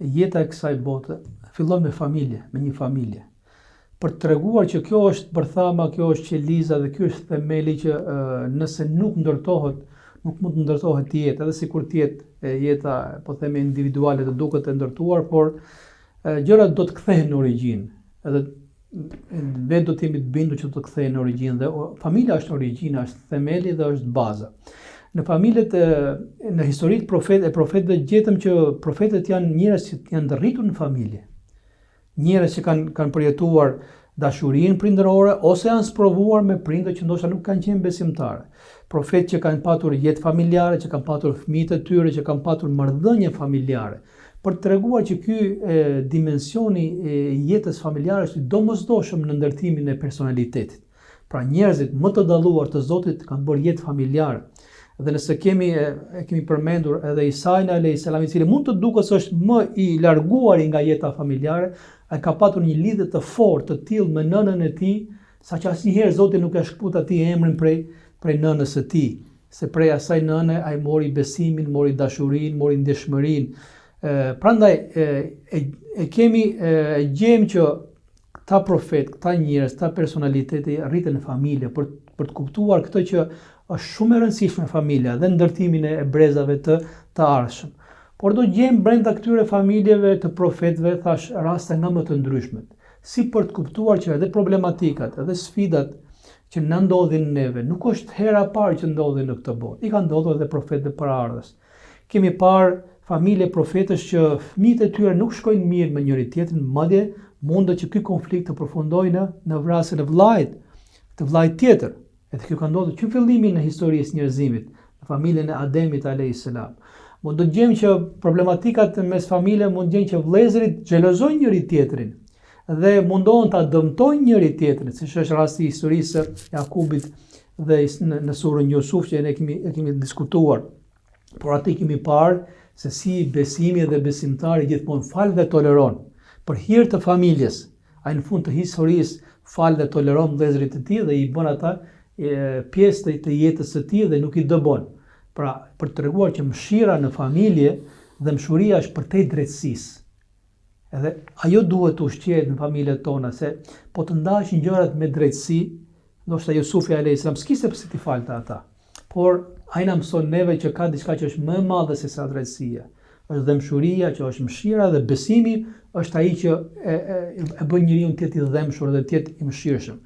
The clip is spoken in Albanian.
jeta e kësaj bote fillon me familje, me një familje. Për të treguar që kjo është bërthama, kjo është qeliza dhe ky është themeli që nëse nuk ndërtohet, nuk mund të ndërtohet jetë, edhe sikur të jetë jeta, po themi individuale të duket e ndërtuar, por gjërat do të kthehen në origjinë. Edhe vetë do të jemi të bindur që do të kthehen në origjinë dhe familja është origjina, është themeli dhe është baza. Në familjet në historitë profetëve gjetëm që profetët janë njerëz që janë ndërritur në familje. Njerëz që kanë përjetuar dashurinë prindërore ose janë sprovuar me prindër që ndoshta nuk kanë qenë besimtarë. Profetë që kanë patur jetë familjare, që kanë patur fëmijët e tyre, që kanë patur marrëdhënie familjare. Për të treguar që ky dimensioni i jetës familjare është i domosdoshëm në ndërtimin e personalitetit. Pra njerëzit më të dalluar të Zotit kanë bërë jetë familjare. Dhe nëse kemi përmendur edhe Isain a.s. i cili mund të duket se është më i larguar nga jeta familjare, ai ka patur një lidhje të fortë të tillë me nënën e tij, saqë asnjëherë Zoti nuk e shkput atij emrin prej nënës së tij, se prej asaj nëne ai mori besimin, mori dashurinë, mori ndjeshmërinë. Prandaj e gjejmë që këta profet, këta njerëz, këta personalitete rriten në familje për të kuptuar këtë që është shumë e rëndësishme familja dhe ndërtimin e brezave të ardhshëm. Por do gjejmë brenda këtyre familjeve të profetëve thash raste nga më të ndryshmet, si për të kuptuar që edhe problematikat, edhe sfidat që na ndodhin neve nuk është hera e parë që ndodhin në këtë botë. I ka ndodhur edhe profetëve paraardhës. Kemi parë familje profetësh që fëmijët e tyre nuk shkojnë mirë me njëri tjetrin, madje mundet që ky konflikt të përfundojë në vrasjen e vllait tjetër. Edhe kjo ka ndodhur që fillimin e historisë njerëzimit, në familjen e Ademit a.s. Mund të gjejmë që problematikat mes familje mund të gjejmë që vëllezërit xhelozojnë njëri tjetrin dhe mundohen ta dëmtojnë njëri tjetrin, siç është rasti i historisë së Jakubit dhe në surën Jusuf që ne kemi diskutuar. Por aty kemi parë se si besimi dhe besimtari gjithmonë fal dhe toleron për hir të familjes. Ai në fund të historisë fal dhe toleron vëllezërit e tij dhe i bën ata pjesë të jetës së tij dhe nuk i dëbon. Pra, për të treguar që mëshira në familje dhe mshuria është përtej drejtësisë. Edhe ajo duhet të ushqehet në familjet tona, se po të ndashin gjërat me drejtësi, ndoshta Jusufi a.s. s'kishte pse t'i falte ata. Por ai na mëson neve që ka diçka që është më e madhe se sa drejtësia. Është dhe mshuria, që është mëshira, dhe besimi është ai që e bën njeriu të jetë i dhëmshur dhe të jetë i mëshirshëm.